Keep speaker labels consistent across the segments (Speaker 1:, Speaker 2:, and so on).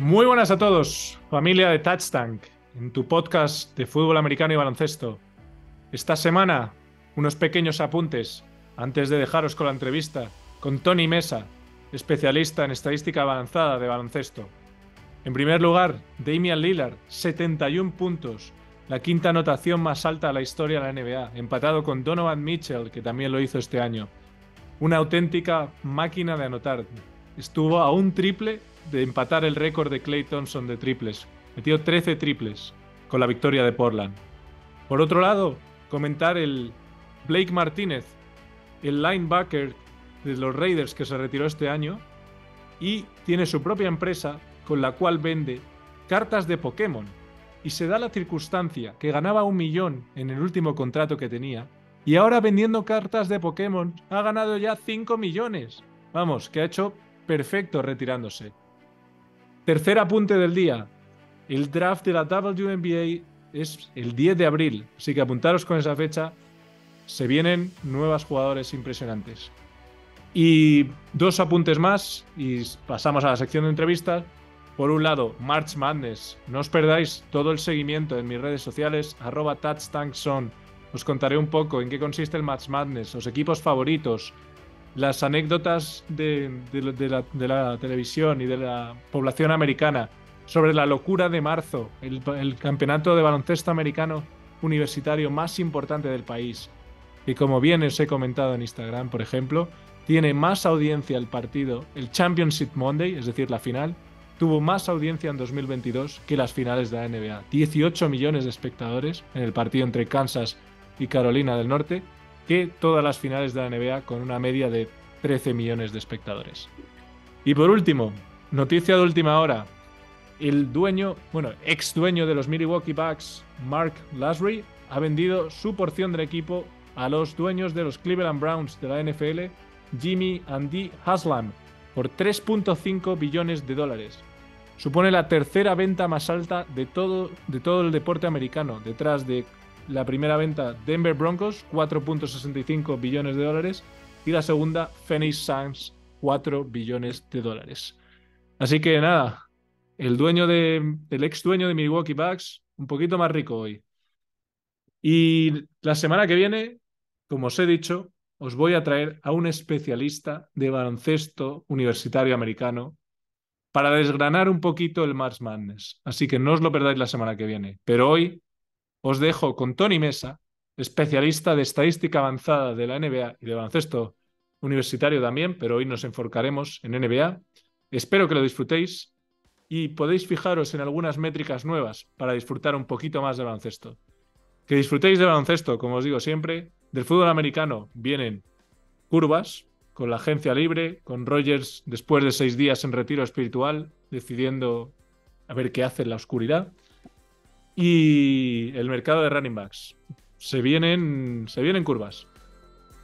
Speaker 1: Muy buenas a todos, familia de Touchtank, en tu podcast de fútbol americano y baloncesto. Esta semana, unos pequeños apuntes antes de dejaros con la entrevista con Tony Mesa, especialista en estadística avanzada de baloncesto. En primer lugar, Damian Lillard, 71 puntos, la quinta anotación más alta de la historia de la NBA, empatado con Donovan Mitchell, que también lo hizo este año. Una auténtica máquina de anotar. Estuvo a un triple de empatar el récord de Klay Thompson de triples. Metió 13 triples con la victoria de Portland. Por otro lado, comentar el Blake Martínez, el linebacker de los Raiders que se retiró este año y tiene su propia empresa con la cual vende cartas de Pokémon. Y se da la circunstancia que ganaba 1 millón en el último contrato que tenía y ahora vendiendo cartas de Pokémon ha ganado ya 5 millones. Vamos, que ha hecho perfecto retirándose. Tercer apunte del día. El draft de la WNBA es el 10 de abril, así que apuntaros con esa fecha. Se vienen nuevos jugadores impresionantes. Y dos apuntes más y pasamos a la sección de entrevistas. Por un lado, March Madness. No os perdáis todo el seguimiento en mis redes sociales, @TouchTankZone. Os contaré un poco en qué consiste el March Madness, los equipos favoritos, las anécdotas de la televisión y de la población americana sobre la locura de marzo, el campeonato de baloncesto americano universitario más importante del país. Y como bien os he comentado en Instagram, por ejemplo, tiene más audiencia el partido, el Championship Monday, es decir, la final, tuvo más audiencia en 2022 que las finales de la NBA. 18 millones de espectadores en el partido entre Kansas y Carolina del Norte, que todas las finales de la NBA con una media de 13 millones de espectadores. Y por último, noticia de última hora, el ex dueño de los Milwaukee Bucks, Mark Lasry, ha vendido su porción del equipo a los dueños de los Cleveland Browns de la NFL, Jimmy and Dee Haslam, por 3.5 billones de dólares. Supone la tercera venta más alta de todo el deporte americano, detrás de la primera venta Denver Broncos, 4.65 billones de dólares, y la segunda Phoenix Suns, 4 billones de dólares. Así que nada, el ex dueño de Milwaukee Bucks, un poquito más rico hoy. Y la semana que viene, como os he dicho, os voy a traer a un especialista de baloncesto universitario americano para desgranar un poquito el March Madness. Así que no os lo perdáis la semana que viene. Pero hoy os dejo con Tony Mesa, especialista de estadística avanzada de la NBA y de baloncesto universitario también, pero hoy nos enfocaremos en NBA. Espero que lo disfrutéis y podéis fijaros en algunas métricas nuevas para disfrutar un poquito más de baloncesto. Que disfrutéis de baloncesto, como os digo siempre. Del fútbol americano vienen curvas, con la agencia libre, con Rodgers después de 6 días en retiro espiritual, decidiendo a ver qué hace en la oscuridad. Y el mercado de running backs. Se vienen curvas.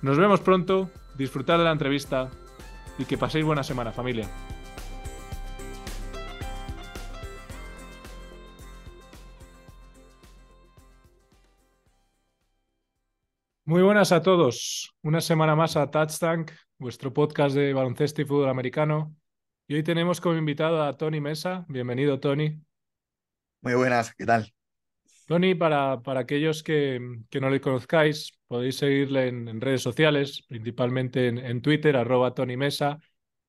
Speaker 1: Nos vemos pronto, disfrutad de la entrevista y que paséis buena semana, familia. Muy buenas a todos. Una semana más a Touchtank, vuestro podcast de baloncesto y fútbol americano. Y hoy tenemos como invitado a Tony Mesa. Bienvenido, Tony.
Speaker 2: Muy buenas, ¿qué tal?
Speaker 1: Tony, para aquellos que no le conozcáis, podéis seguirle en redes sociales, principalmente en Twitter, @TonyMesa.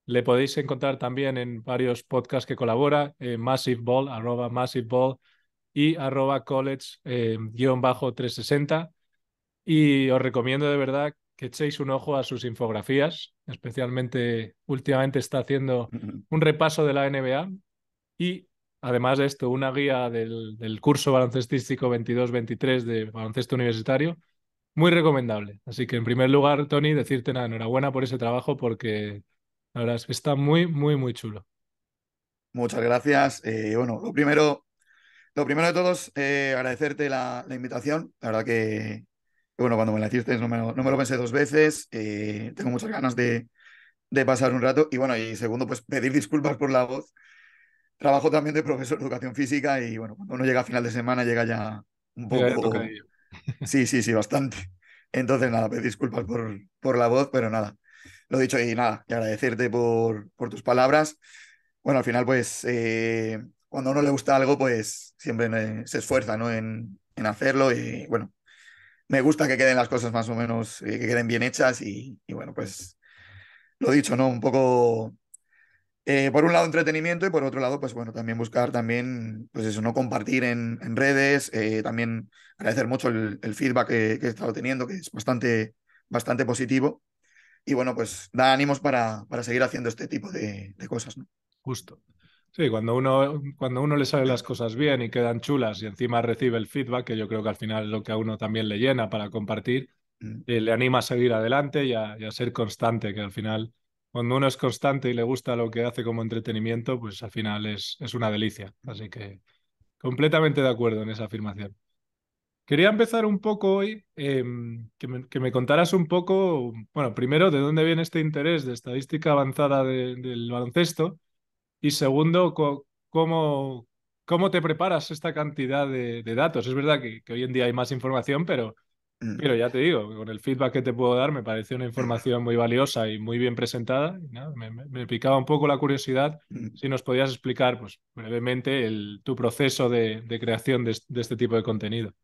Speaker 1: Le podéis encontrar también en varios podcasts que colabora, Massive Ball, @Massive Ball y @college-360. Y os recomiendo de verdad que echéis un ojo a sus infografías, especialmente últimamente está haciendo un repaso de la NBA y además de esto, una guía del curso baloncestístico 22-23 de baloncesto universitario, muy recomendable. Así que en primer lugar, Tony, decirte nada, enhorabuena por ese trabajo porque la verdad es que está muy, muy, muy chulo.
Speaker 2: Muchas gracias. Bueno, lo primero de todos, agradecerte la invitación. La verdad bueno, cuando me la hiciste no me lo pensé dos veces. Tengo muchas ganas de pasar un rato. Y bueno, y segundo, pues pedir disculpas por la voz. Trabajo también de profesor de educación física y bueno, cuando uno llega a final de semana llega ya un
Speaker 1: Ya de
Speaker 2: poco.
Speaker 1: tocadillo.
Speaker 2: Sí, sí, sí, bastante. Entonces, nada, pedir disculpas por la voz, pero nada. Lo dicho y nada, y agradecerte por tus palabras. bueno, al final, pues cuando a uno le gusta algo, pues siempre se esfuerza, ¿no? en hacerlo y bueno, me gusta que queden las cosas más o menos, que queden bien hechas y bueno, pues lo dicho, ¿no? Un poco, por un lado entretenimiento y por otro lado, pues bueno, también buscar también, pues eso, ¿no? Compartir en redes, también agradecer mucho el feedback que he estado teniendo, que es bastante positivo. Y bueno, pues da ánimos para seguir haciendo este tipo de cosas, ¿no?
Speaker 1: Justo. Sí, cuando uno le salen las cosas bien y quedan chulas y encima recibe el feedback, que yo creo que al final es lo que a uno también le llena para compartir,
Speaker 2: Mm,
Speaker 1: le anima a seguir adelante y a ser constante, que al final, cuando uno es constante y le gusta lo que hace como entretenimiento, pues al final es una delicia. Así que completamente de acuerdo en esa afirmación. Quería empezar un poco hoy, que me contaras un poco, bueno, primero, de dónde viene este interés de estadística avanzada del baloncesto y segundo, cómo te preparas esta cantidad de datos. Es verdad que hoy en día hay más información,
Speaker 2: mm,
Speaker 1: pero ya te digo, con el feedback que te puedo dar me parece una información muy valiosa y muy bien presentada. Y nada, me picaba un poco la curiosidad
Speaker 2: mm.
Speaker 1: si nos podías explicar, pues, brevemente tu proceso de creación de este tipo de contenido.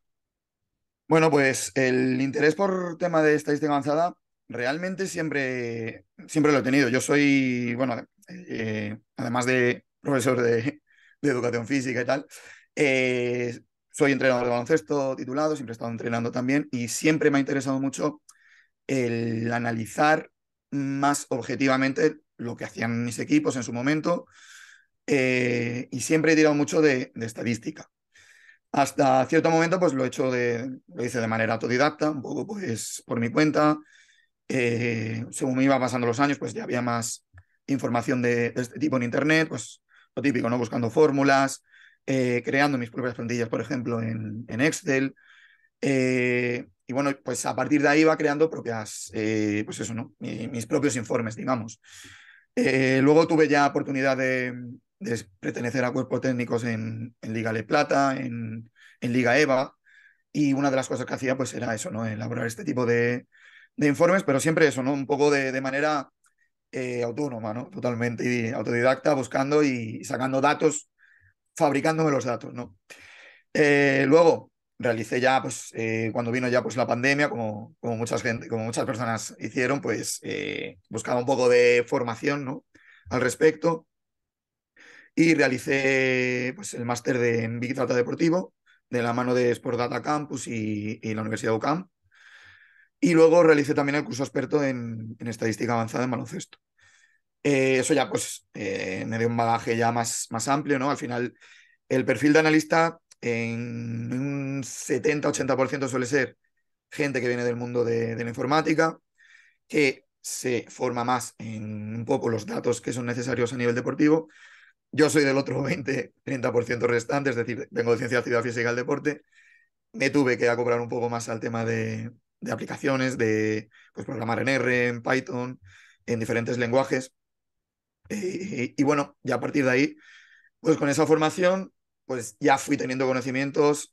Speaker 2: Bueno, pues el interés por tema de estadística avanzada realmente siempre lo he tenido. Yo soy, bueno, además de profesor de educación física y tal, eh, soy entrenador de baloncesto titulado, siempre he estado entrenando también y siempre me ha interesado mucho el analizar más objetivamente lo que hacían mis equipos en su momento, y siempre he tirado mucho de estadística. Hasta cierto momento, pues lo hice de manera autodidacta, un poco pues por mi cuenta. Según me iba pasando los años, pues ya había más información de este tipo en Internet, pues lo típico, ¿no? Buscando fórmulas, creando mis propias plantillas, por ejemplo, en Excel. Y bueno, pues a partir de ahí iba creando pues eso, ¿no? Mis propios informes, digamos. Luego tuve ya oportunidad de pertenecer a cuerpos técnicos en Liga Le Plata, en Liga EVA, y una de las cosas que hacía pues era eso, ¿no? Elaborar este tipo de informes, pero siempre eso, ¿no? Un poco de manera autónoma, ¿no? Totalmente y autodidacta, buscando y sacando datos, fabricándome los datos, ¿no? Luego realicé ya, pues, cuando vino ya pues la pandemia, como como muchas personas hicieron, pues buscaba un poco de formación, ¿no? Al respecto y realicé pues el máster en Big Data Deportivo de la mano de Sport Data Campus y la Universidad UCAM. Y luego realicé también el curso experto en estadística avanzada en baloncesto. Eso ya pues me dio un bagaje ya más amplio, ¿no? Al final el perfil de analista en un 70-80% suele ser gente que viene del mundo de la informática, que se forma más en un poco los datos que son necesarios a nivel deportivo. Yo soy del otro 20-30% restante, es decir, vengo de ciencia de actividad física al deporte. Me tuve que acoplar un poco más al tema de aplicaciones, de pues, programar en R, en Python, en diferentes lenguajes. Y bueno, ya a partir de ahí, pues con esa formación, pues ya fui teniendo conocimientos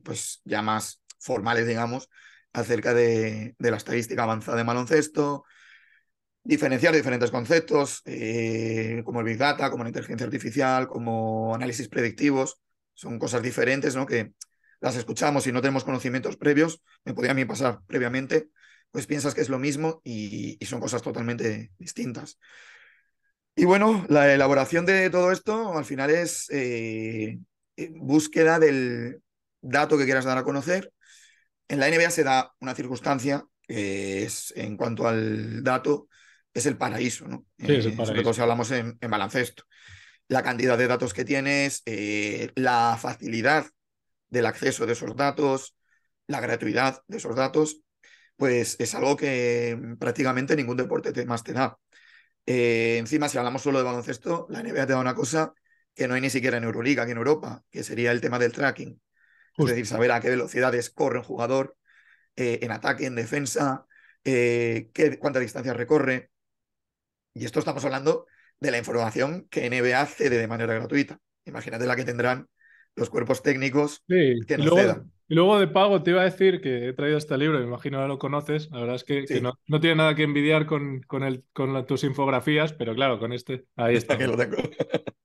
Speaker 2: pues ya más formales, digamos, acerca de la estadística avanzada de baloncesto, diferenciar diferentes conceptos, como el Big Data, como la inteligencia artificial, como análisis predictivos. Son cosas diferentes, ¿no? Que las escuchamos y no tenemos conocimientos previos. Me podía a mí pasar previamente, pues piensas que es lo mismo y son cosas totalmente distintas. Y bueno, la elaboración de todo esto al final es búsqueda del dato que quieras dar a conocer. En la NBA se da una circunstancia que es, en cuanto al dato, es el paraíso, ¿no?
Speaker 1: Sí, es el
Speaker 2: Sobre todo
Speaker 1: paraíso.
Speaker 2: si hablamos en baloncesto. La cantidad de datos que tienes, la facilidad del acceso de esos datos, la gratuidad de esos datos, pues es algo que prácticamente ningún deporte más te da. Encima, si hablamos solo de baloncesto, la NBA te da una cosa que no hay ni siquiera en Euroliga, aquí en Europa, que sería el tema del tracking. Es
Speaker 1: Justo.
Speaker 2: decir, saber a qué velocidades corre un jugador, en ataque, en defensa, cuánta distancia recorre. Y esto estamos hablando de la información que NBA cede de manera gratuita. Imagínate la que tendrán los cuerpos técnicos
Speaker 1: Sí,
Speaker 2: que
Speaker 1: y
Speaker 2: nos
Speaker 1: luego,
Speaker 2: cedan.
Speaker 1: Y luego de pago te iba a decir que he traído este libro, me imagino que lo conoces. La verdad es que
Speaker 2: Sí,
Speaker 1: no tiene nada que envidiar tus infografías, pero claro, con ahí
Speaker 2: aquí
Speaker 1: estamos.
Speaker 2: lo tengo.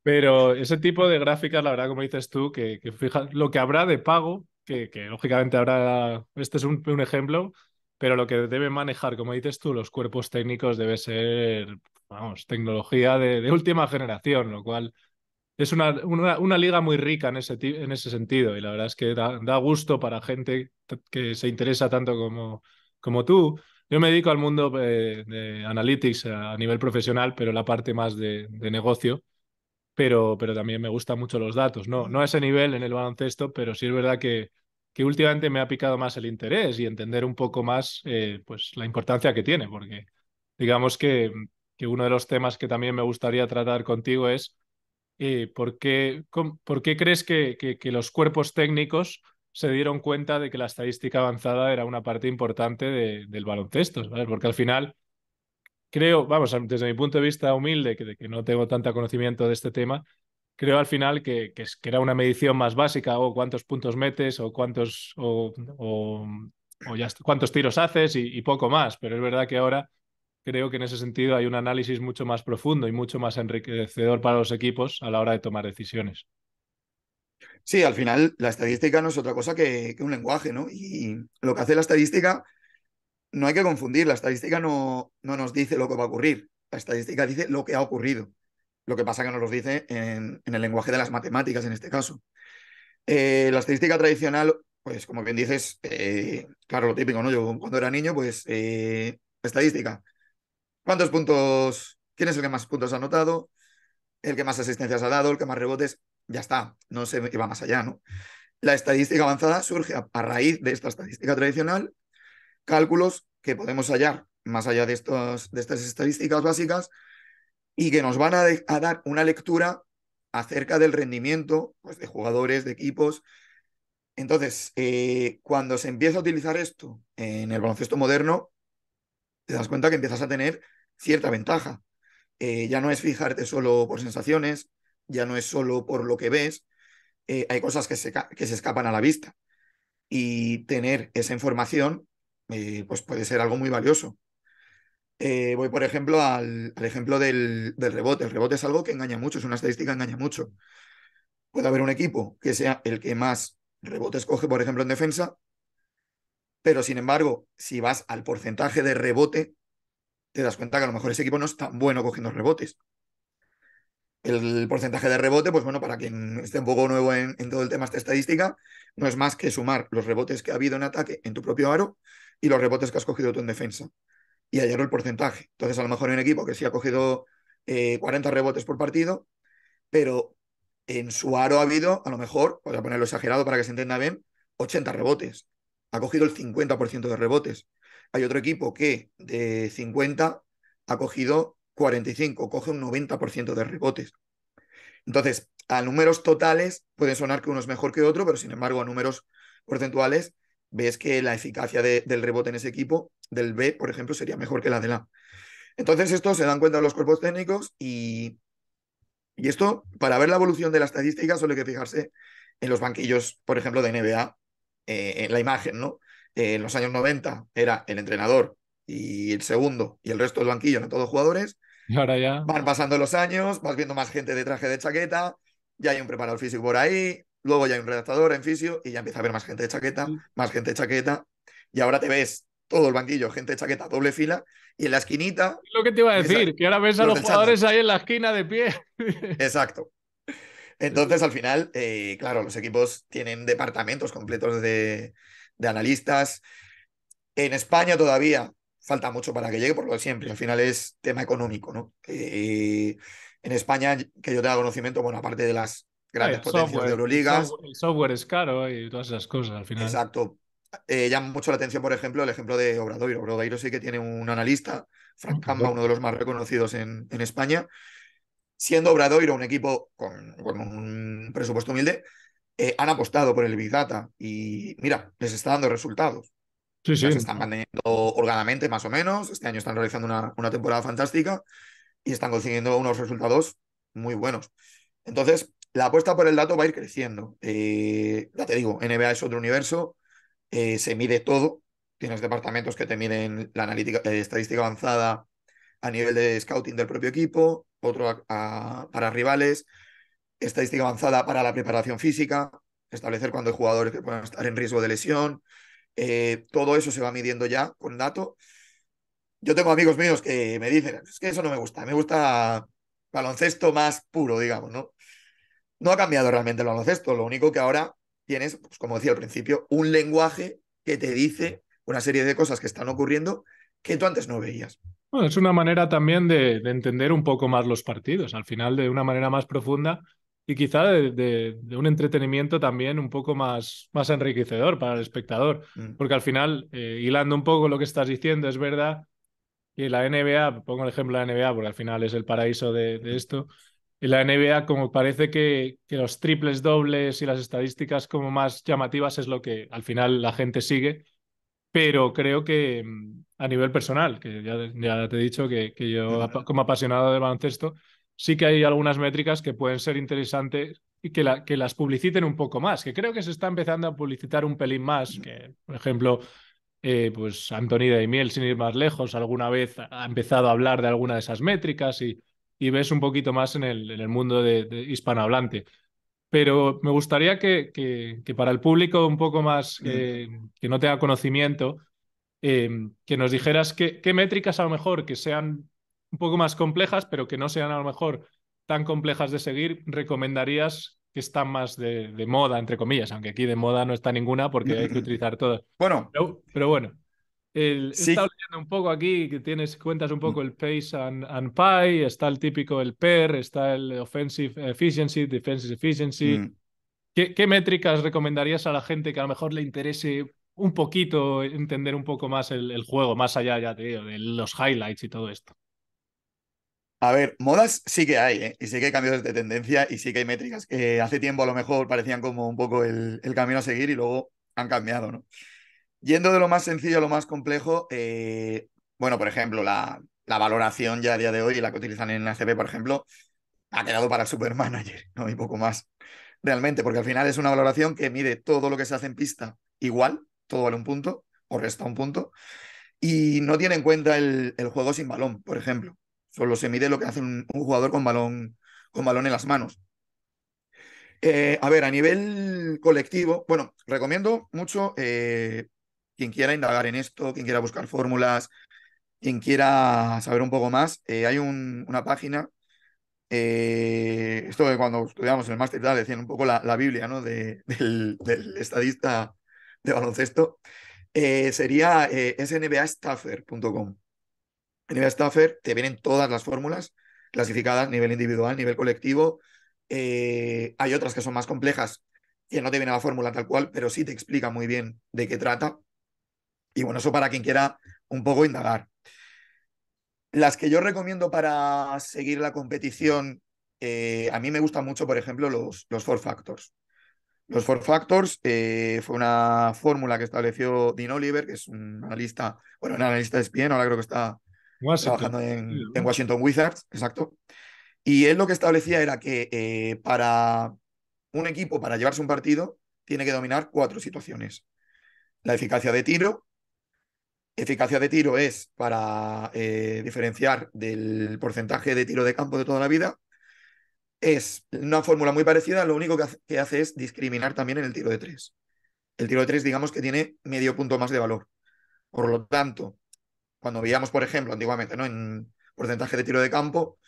Speaker 1: Pero ese tipo de gráficas, la verdad, como dices tú, que fija lo que habrá de pago, que lógicamente habrá, este es un ejemplo, pero lo que debe manejar, como dices tú, los cuerpos técnicos debe ser, vamos, tecnología de última generación, lo cual es una liga muy rica en ese sentido y la verdad es que da gusto para gente que se interesa tanto como tú. Yo me dedico al mundo de analytics a nivel profesional, pero la parte más de negocio, pero también me gustan mucho los datos. No a ese nivel en el baloncesto, pero sí es verdad que últimamente me ha picado más el interés y entender un poco más pues, la importancia que tiene, porque digamos que uno de los temas que también me gustaría tratar contigo es por qué crees que los cuerpos técnicos se dieron cuenta de que la estadística avanzada era una parte importante del baloncesto, ¿sabes? Porque al final creo, vamos, desde mi punto de vista humilde, de que no tengo tanta conocimiento de este tema, creo al final que era una medición más básica, o cuántos puntos metes, o cuántos tiros haces y poco más. Pero es verdad que ahora creo que en ese sentido hay un análisis mucho más profundo y mucho más enriquecedor para los equipos a la hora de tomar decisiones.
Speaker 2: Sí, al final la estadística no es otra cosa que un lenguaje, ¿no? Y lo que hace la estadística no hay que confundir, la estadística no nos dice lo que va a ocurrir, la estadística dice lo que ha ocurrido. Lo que pasa que nos lo dice en el lenguaje de las matemáticas en este caso. La estadística tradicional, pues como bien dices, claro, lo típico, ¿no? Yo cuando era niño, pues estadística. ¿Cuántos puntos? ¿Quién es el que más puntos ha anotado? El que más asistencias ha dado, el que más rebotes. Ya está, no se va más allá, ¿no? La estadística avanzada surge a raíz de esta estadística tradicional, cálculos que podemos hallar más allá de estas estadísticas básicas y que nos van a dar una lectura acerca del rendimiento pues, de jugadores, de equipos. Entonces, cuando se empieza a utilizar esto en el baloncesto moderno, te das cuenta que empiezas a tener cierta ventaja. Ya no es fijarte solo por sensaciones, ya no es solo por lo que ves, hay cosas que se escapan a la vista y tener esa información pues puede ser algo muy valioso. Voy, por ejemplo, al ejemplo del rebote. El rebote es algo que engaña mucho, es una estadística que engaña mucho. Puede haber un equipo que sea el que más rebotes coge, por ejemplo, en defensa, pero sin embargo, si vas al porcentaje de rebote, te das cuenta que a lo mejor ese equipo no es tan bueno cogiendo rebotes. El porcentaje de rebote, pues bueno, para quien esté un poco nuevo en todo el tema de esta estadística, no es más que sumar los rebotes que ha habido en ataque en tu propio aro y los rebotes que has cogido tú en defensa. Y hallar el porcentaje. Entonces, a lo mejor hay un equipo que sí ha cogido 40 rebotes por partido, pero en su aro ha habido, a lo mejor, voy a ponerlo exagerado para que se entienda bien, 80 rebotes. Ha cogido el 50% de rebotes. Hay otro equipo que de 50 ha cogido 45, coge un 90% de rebotes. Entonces, a números totales puede sonar que uno es mejor que otro, pero sin embargo, a números porcentuales ves que la eficacia del rebote en ese equipo, del B, por ejemplo, sería mejor que la del A. Entonces, esto se dan cuenta los cuerpos técnicos y esto, para ver la evolución de la estadística, suele que fijarse en los banquillos, por ejemplo, de NBA, en la imagen, ¿no? En los años 90 era el entrenador y el segundo y el resto del banquillo eran todos jugadores.
Speaker 1: Y ahora ya,
Speaker 2: Van pasando los años, vas viendo más gente de traje de chaqueta, ya hay un preparador físico por ahí, luego ya hay un redactador en fisio y ya empieza a haber más gente de chaqueta, más gente de chaqueta. Y ahora te ves todo el banquillo, gente de chaqueta, doble fila, y en la esquinita
Speaker 1: lo que te iba a
Speaker 2: ves a
Speaker 1: decir, que ahora ves a
Speaker 2: los
Speaker 1: los
Speaker 2: del chándal.
Speaker 1: jugadores ahí en la esquina de pie.
Speaker 2: Exacto. Entonces, al final, claro, los equipos tienen departamentos completos de analistas. En España todavía falta mucho para que llegue, por lo de siempre. Al final es tema económico, ¿no? En España, que yo tenga conocimiento, bueno, aparte de las
Speaker 1: Ah, y
Speaker 2: grandes potencias de Euroligas,
Speaker 1: el software es caro y todas esas cosas al final.
Speaker 2: exacto. Llama mucho la atención, por ejemplo, el ejemplo de Obradoiro. Obradoiro sí que tiene un analista,
Speaker 1: Ah,
Speaker 2: Frank Kamba, uno
Speaker 1: correcto.
Speaker 2: de los más reconocidos en España. Siendo Obradoiro un equipo con un presupuesto humilde, han apostado por el Big Data y mira, les está dando resultados.
Speaker 1: Sí,
Speaker 2: O sea,
Speaker 1: sí.
Speaker 2: se están manteniendo holgadamente, más o menos. Este año están realizando temporada fantástica y están consiguiendo unos resultados muy buenos. Entonces, la apuesta por el dato va a ir creciendo. Ya te digo, NBA es otro universo, se mide todo. Tienes departamentos que te miden la analítica, estadística avanzada a nivel de scouting del propio equipo, otro para rivales, estadística avanzada para la preparación física, establecer cuándo hay jugadores que puedan estar en riesgo de lesión. Todo eso se va midiendo ya con datos. Yo tengo amigos míos que me dicen, es que eso no me gusta baloncesto más puro, digamos, ¿no? No ha cambiado realmente el baloncesto, lo único que ahora tienes, pues, como decía al principio, un lenguaje que te dice una serie de cosas que están ocurriendo que tú antes no veías.
Speaker 1: Bueno, es una manera también de entender un poco más los partidos, al final de una manera más profunda y quizá de un entretenimiento también un poco más enriquecedor para el espectador,
Speaker 2: Mm,
Speaker 1: porque al final, hilando un poco lo que estás diciendo, es verdad que la NBA, pongo el ejemplo de la NBA porque al final es el paraíso de
Speaker 2: mm,
Speaker 1: esto, y la NBA como parece que los triples dobles y las estadísticas como más llamativas es lo que al final la gente sigue, pero creo que a nivel personal, que ya te he dicho que yo
Speaker 2: mm,
Speaker 1: como apasionado del baloncesto, sí que hay algunas métricas que pueden ser interesantes y que las publiciten un poco más, que creo que se está empezando a publicitar un pelín más,
Speaker 2: mm,
Speaker 1: que por ejemplo, pues Anthony Daimiel, sin ir más lejos, alguna vez ha empezado a hablar de alguna de esas métricas y ves un poquito más en el mundo de hispanohablante. Pero me gustaría que para el público un poco más
Speaker 2: mm.
Speaker 1: que no tenga conocimiento, que nos dijeras qué métricas a lo mejor que sean un poco más complejas, pero que no sean a lo mejor tan complejas de seguir, recomendarías que están más de moda, entre comillas, aunque aquí de moda no está ninguna porque hay que utilizar todas.
Speaker 2: Bueno,
Speaker 1: Pero bueno, he estado
Speaker 2: sí.
Speaker 1: leyendo un poco aquí, que cuentas un
Speaker 2: Mm,
Speaker 1: poco el pace and pie, está el típico el PER, está el offensive efficiency, defensive efficiency.
Speaker 2: mm.
Speaker 1: ¿Qué métricas recomendarías a la gente que a lo mejor le interese un poquito entender un poco más el juego, más allá, ya te digo, de los highlights y todo esto?
Speaker 2: A ver, modas sí que hay, ¿eh? Y sí que hay cambios de tendencia y sí que hay métricas que hace tiempo a lo mejor parecían como un poco el camino a seguir y luego han cambiado, ¿no? Yendo de lo más sencillo a lo más complejo, bueno, por ejemplo, la valoración ya a día de hoy, la que utilizan en ACB, por ejemplo, ha quedado para el Supermanager, ¿no? Y poco más, realmente, porque al final es una valoración que mide todo lo que se hace en pista igual, todo vale un punto o resta un punto, y no tiene en cuenta el juego sin balón, por ejemplo. Solo se mide lo que hace un jugador con balón en las manos. A ver, a nivel colectivo, bueno, recomiendo mucho quien quiera indagar en esto, quien quiera buscar fórmulas, quien quiera saber un poco más. Hay una página, esto de cuando estudiamos en el máster y tal, decían un poco la Biblia, ¿no? Del estadista de baloncesto. Sería snbastaffer.com. NBA Staffer te vienen todas las fórmulas clasificadas, nivel individual, nivel colectivo. Hay otras que son más complejas, que no te viene la fórmula tal cual, pero sí te explica muy bien de qué trata. Y bueno, eso para quien quiera un poco indagar. Las que yo recomiendo para seguir la competición, a mí me gustan mucho, por ejemplo, los Four Factors. Los Four Factors fue una fórmula que estableció Dean Oliver, que es un analista, bueno, un analista de ESPN, ahora creo que está
Speaker 1: Washington.
Speaker 2: trabajando
Speaker 1: Sí,
Speaker 2: en
Speaker 1: ¿no?
Speaker 2: Washington Wizards, exacto. Y él lo que establecía era que para un equipo, para llevarse un partido, tiene que dominar cuatro situaciones. La eficacia de tiro. Eficacia de tiro es para diferenciar del porcentaje de tiro de campo de toda la vida. Es una fórmula muy parecida, lo único que hace es discriminar también en el tiro de tres. El tiro de tres, digamos que tiene medio punto más de valor. Por lo tanto, cuando veíamos, por ejemplo, antiguamente, ¿no? En porcentaje de tiro de campo,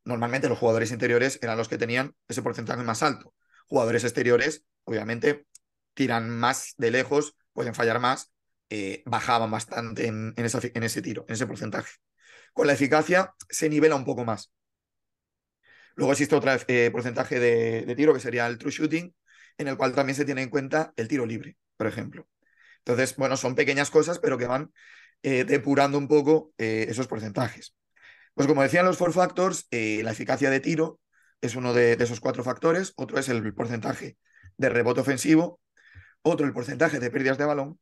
Speaker 2: normalmente los jugadores interiores eran los que tenían ese porcentaje más alto. Jugadores exteriores, obviamente, tiran más de lejos, pueden fallar más, bajaban bastante en ese tiro, en ese porcentaje. Con la eficacia se nivela un poco más. Luego existe otro porcentaje de tiro que sería el true shooting, en el cual también se tiene en cuenta el tiro libre, por ejemplo. Entonces, bueno, son pequeñas cosas, pero que van depurando un poco esos porcentajes. Pues como decían los four factors, la eficacia de tiro es uno de esos cuatro factores, otro es el porcentaje de rebote ofensivo, otro el porcentaje de pérdidas de balón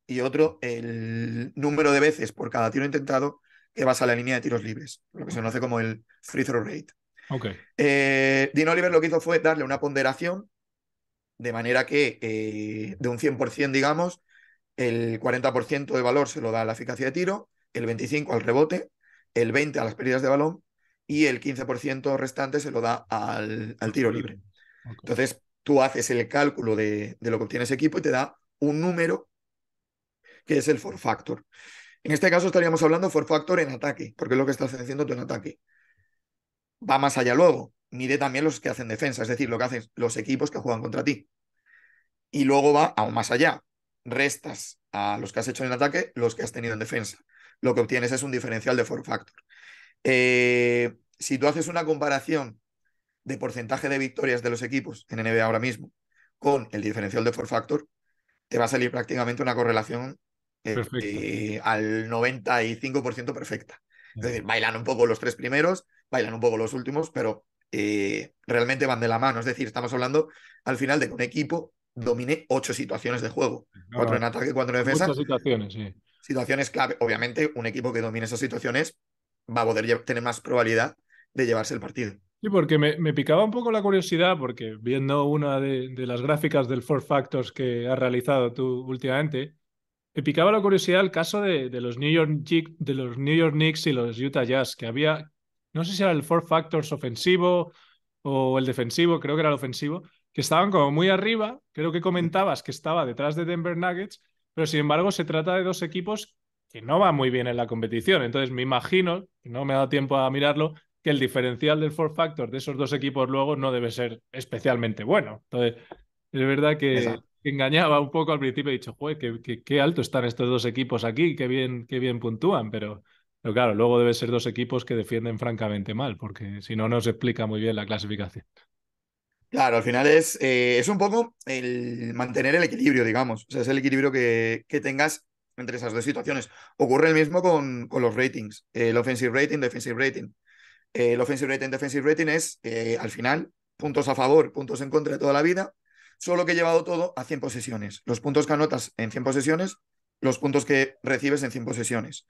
Speaker 2: y otro el número de veces por cada tiro intentado que vas a la línea de tiros libres, lo que se conoce como el free throw rate.
Speaker 1: Ok,
Speaker 2: Dean Oliver lo que hizo fue darle una ponderación de manera que de un 100%, digamos, el 40% de valor se lo da a la eficacia de tiro, el 25% al rebote, el 20% a las pérdidas de balón y el 15% restante se lo da al tiro libre.
Speaker 1: ok.
Speaker 2: Entonces, tú haces el cálculo de lo que obtiene ese equipo y te da un número que es el for factor. En este caso estaríamos hablando for factor en ataque, porque es lo que estás haciendo tú en ataque. Va más allá luego, mide también los que hacen defensa, es decir, lo que hacen los equipos que juegan contra ti. Y luego va aún más allá. Restas a los que has hecho en ataque los que has tenido en defensa. Lo que obtienes es un diferencial de for factor. Si tú haces una comparación de porcentaje de victorias de los equipos en NBA ahora mismo con el diferencial de for factor, te va a salir prácticamente una correlación
Speaker 1: Perfecto.
Speaker 2: al 95% perfecta.
Speaker 1: Ya,
Speaker 2: Es
Speaker 1: ya.
Speaker 2: decir, bailan un poco los tres primeros, bailan un poco los últimos, pero realmente van de la mano. Es decir, estamos hablando al final de que un equipo domine 8 situaciones de juego,
Speaker 1: No,
Speaker 2: 4
Speaker 1: no,
Speaker 2: en ataque, 4 en
Speaker 1: muchas
Speaker 2: defensa,
Speaker 1: situaciones, sí.
Speaker 2: situaciones clave. Obviamente, un equipo que domine esas situaciones va a poder tener más probabilidad de llevarse el partido.
Speaker 1: Sí, porque me picaba un poco la curiosidad, porque viendo una de las gráficas del Four Factors que has realizado tú últimamente, me picaba la curiosidad el caso de los de los New York Knicks y los Utah Jazz, que había, no sé si era el Four Factors ofensivo o el defensivo, creo que era el ofensivo, que estaban como muy arriba. Creo que comentabas que estaba detrás de Denver Nuggets, pero sin embargo se trata de dos equipos que no van muy bien en la competición. Entonces me imagino, no me ha dado tiempo a mirarlo, que el diferencial del Four Factor de esos dos equipos luego no debe ser especialmente bueno. Entonces, es verdad que
Speaker 2: Exacto.
Speaker 1: engañaba un poco al principio. He dicho, joder, qué alto están estos dos equipos aquí, qué bien puntúan, pero claro, luego debe ser dos equipos que defienden francamente mal, porque si no, no se explica muy bien la clasificación.
Speaker 2: Claro, al final es un poco el mantener el equilibrio, digamos. O sea, es el equilibrio que tengas entre esas dos situaciones. Ocurre el mismo con los ratings. El offensive rating, defensive rating. El offensive rating, defensive rating es, al final, puntos a favor, puntos en contra de toda la vida, solo que he llevado todo a 100 posesiones. Los puntos que anotas en 100 posesiones, los puntos que recibes en 100 posesiones.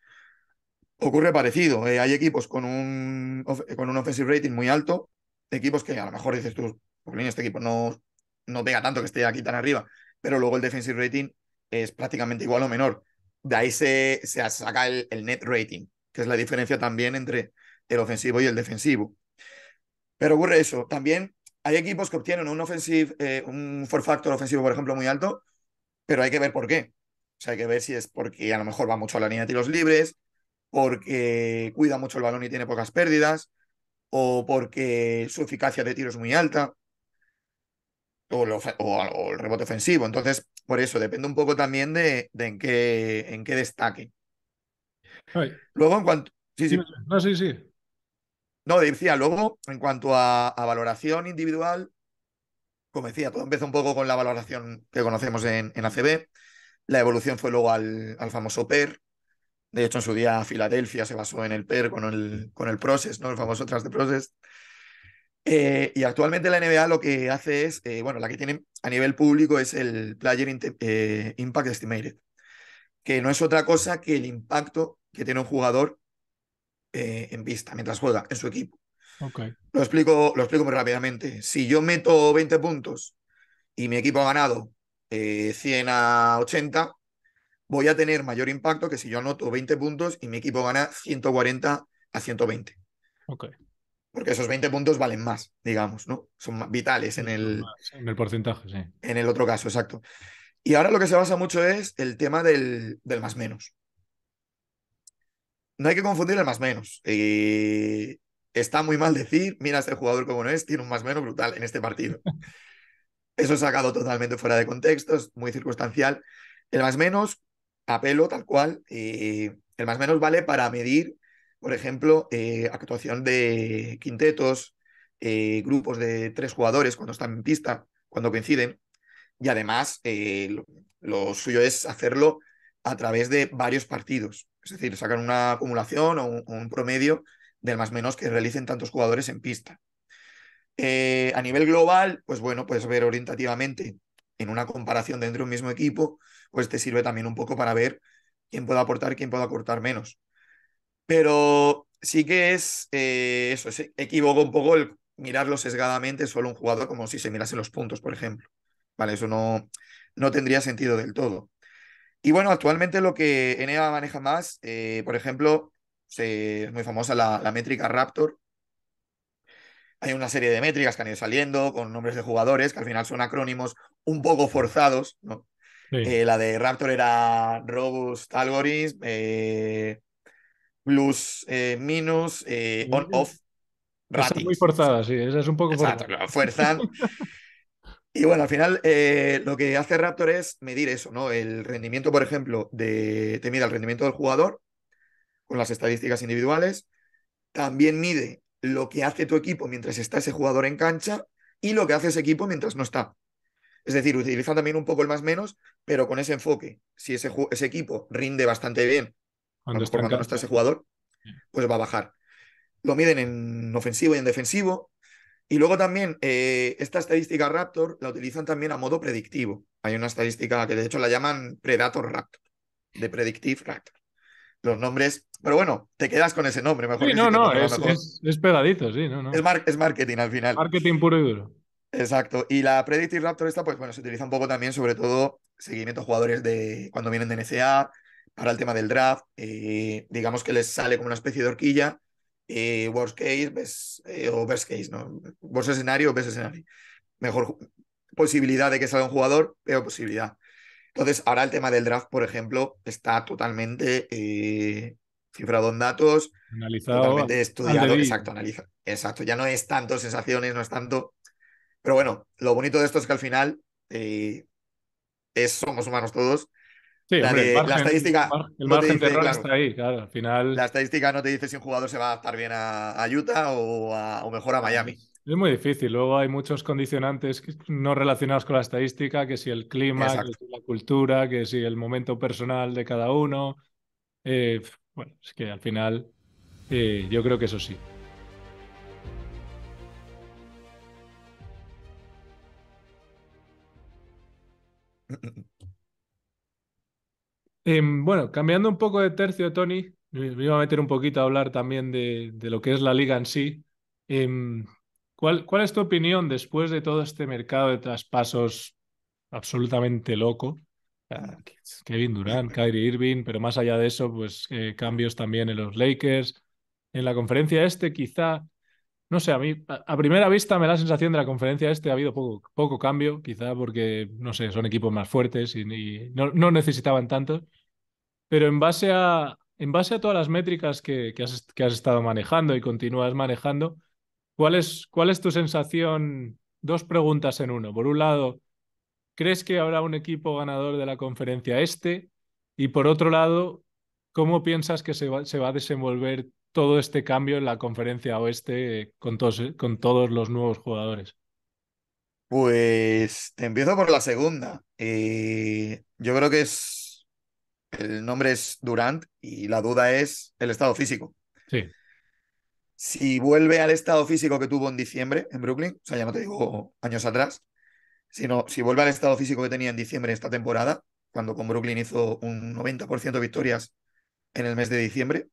Speaker 2: Ocurre parecido. Hay equipos con un offensive rating muy alto, equipos que a lo mejor dices tú, pues este equipo no pega tanto que esté aquí tan arriba, pero luego el defensive rating es prácticamente igual o menor. De ahí se saca el net rating, que es la diferencia también entre el ofensivo y el defensivo. Pero ocurre eso. También hay equipos que obtienen un for factor ofensivo, por ejemplo, muy alto, pero hay que ver por qué. O sea, hay que ver si es porque a lo mejor va mucho a la línea de tiros libres, porque cuida mucho el balón y tiene pocas pérdidas, o porque su eficacia de tiro es muy alta, o el rebote ofensivo. Entonces, por eso depende un poco también de en qué destaque.
Speaker 1: Ay,
Speaker 2: Luego, en cuanto. Sí,
Speaker 1: dime,
Speaker 2: sí.
Speaker 1: no, sí, sí.
Speaker 2: No, decía, luego, en cuanto a valoración individual, como decía, todo empezó un poco con la valoración que conocemos en ACB. La evolución fue luego al famoso PER. De hecho, en su día Filadelfia se basó en el PER con el Process, ¿no? El famoso Trust the Process. Y actualmente la NBA lo que hace es, bueno, la que tiene a nivel público es el Impact Estimated, que no es otra cosa que el impacto que tiene un jugador en pista mientras juega en su equipo.
Speaker 1: Ok,
Speaker 2: Lo explico muy rápidamente. Si yo meto 20 puntos y mi equipo ha ganado 100-80, voy a tener mayor impacto que si yo anoto 20 puntos y mi equipo gana 140-120.
Speaker 1: ok.
Speaker 2: Porque esos 20 puntos valen más, digamos, ¿no? Son vitales
Speaker 1: Sí,
Speaker 2: en
Speaker 1: son
Speaker 2: el,
Speaker 1: más, en el porcentaje, sí.
Speaker 2: en el otro caso, exacto. Y ahora lo que se basa mucho es el tema del más menos. No hay que confundir el más menos. Está muy mal decir, mira, este jugador como no es, tiene un más menos brutal en este partido. Eso sacado totalmente fuera de contexto, es muy circunstancial. El más menos, a pelo, tal cual, el más menos vale para medir, por ejemplo, actuación de quintetos, grupos de 3 jugadores cuando están en pista, cuando coinciden. Y además, lo suyo es hacerlo a través de varios partidos. Es decir, sacar una acumulación o un promedio del más menos que realicen tantos jugadores en pista. A nivel global, pues bueno, puedes ver orientativamente en una comparación dentro de un mismo equipo, pues te sirve también un poco para ver quién puede aportar y quién puede aportar menos. Pero sí que es eso, equivoco un poco el mirarlo sesgadamente solo un jugador como si se mirase los puntos, por ejemplo. Vale, eso no tendría sentido del todo. Y bueno, actualmente lo que NEA maneja más, por ejemplo, es muy famosa la métrica Raptor. Hay una serie de métricas que han ido saliendo con nombres de jugadores que al final son acrónimos un poco forzados, ¿no?
Speaker 1: Sí.
Speaker 2: La de Raptor era Robust Algorithm, Plus Minus, On-Off
Speaker 1: Esa es muy
Speaker 2: Ratings.
Speaker 1: forzada, sí, esa es un poco
Speaker 2: Exacto,
Speaker 1: forzada.
Speaker 2: claro, fuerzan. Y bueno, al final lo que hace Raptor es medir eso, ¿no? El rendimiento, por ejemplo, te mide el rendimiento del jugador con las estadísticas individuales. También mide lo que hace tu equipo mientras está ese jugador en cancha y lo que hace ese equipo mientras no está. Es decir, utilizan también un poco el más menos, pero con ese enfoque. Si ese equipo rinde bastante bien, a lo
Speaker 1: Cuando está
Speaker 2: mejor
Speaker 1: en
Speaker 2: cuando no está
Speaker 1: cancha.
Speaker 2: ese jugador, pues va a bajar. Lo miden en ofensivo y en defensivo. Y luego también esta estadística Raptor la utilizan también a modo predictivo. Hay una estadística que de hecho la llaman Predator Raptor, de Predictive Raptor. Los nombres, pero bueno, te quedas con ese nombre mejor
Speaker 1: Sí,
Speaker 2: que si
Speaker 1: no,
Speaker 2: te
Speaker 1: no,
Speaker 2: ponen a lo mejor.
Speaker 1: es pegadizo, sí, no, no.
Speaker 2: Es marketing al final.
Speaker 1: Marketing puro y duro.
Speaker 2: Exacto. Y la Predictive Raptor esta, pues bueno, se utiliza un poco también, sobre todo, seguimiento a jugadores de cuando vienen de NCAA, para el tema del draft. Digamos que les sale como una especie de horquilla. Worst case o best case, ¿no? Worst escenario, best escenario. Mejor posibilidad de que salga un jugador, peor posibilidad. Entonces, ahora el tema del draft, por ejemplo, está totalmente cifrado en datos,
Speaker 1: Analizado
Speaker 2: totalmente
Speaker 1: al
Speaker 2: estudiado,
Speaker 1: dedillo.
Speaker 2: exacto, analiza. Exacto, ya no es tanto sensaciones, no es tanto. Pero bueno, lo bonito de esto es que al final somos humanos todos.
Speaker 1: Sí, hombre,
Speaker 2: La estadística
Speaker 1: el
Speaker 2: no te
Speaker 1: margen de
Speaker 2: dice,
Speaker 1: error
Speaker 2: claro,
Speaker 1: está ahí, claro. Al
Speaker 2: la
Speaker 1: final,
Speaker 2: estadística no te dice si un jugador se va a adaptar bien a Utah o mejor a Miami.
Speaker 1: es muy difícil. Luego hay muchos condicionantes no relacionados con la estadística, que si el clima, que
Speaker 2: Exacto.
Speaker 1: si la cultura, que si el momento personal de cada uno. Bueno, es que al final yo creo que eso sí. Bueno, cambiando un poco de tercio, Tony, me iba a meter un poquito a hablar también de lo que es la liga en sí. Em, ¿Cuál es tu opinión después de todo este mercado de traspasos absolutamente loco? Kevin Durant, Kyrie Irving, pero más allá de eso, pues cambios también en los Lakers. En la conferencia este, quizá, no sé, a mí a primera vista me da la sensación de la conferencia este ha habido poco cambio, quizá porque, no sé, son equipos más fuertes y no necesitaban tanto. Pero en base a todas las métricas que has estado manejando y continúas manejando, ¿cuál es tu sensación? Dos preguntas en uno. Por un lado, ¿crees que habrá un equipo ganador de la conferencia este? Y por otro lado, ¿cómo piensas que se va a desenvolver todo este cambio en la conferencia oeste con todos los nuevos jugadores?
Speaker 2: Pues te empiezo por la segunda. Yo creo que el nombre es Durant y la duda es el estado físico.
Speaker 1: Sí,
Speaker 2: Si vuelve al estado físico que tuvo en diciembre en Brooklyn, o sea, ya no te digo años atrás, sino si vuelve al estado físico que tenía en diciembre de esta temporada, cuando con Brooklyn hizo un 90% de victorias en el mes de diciembre,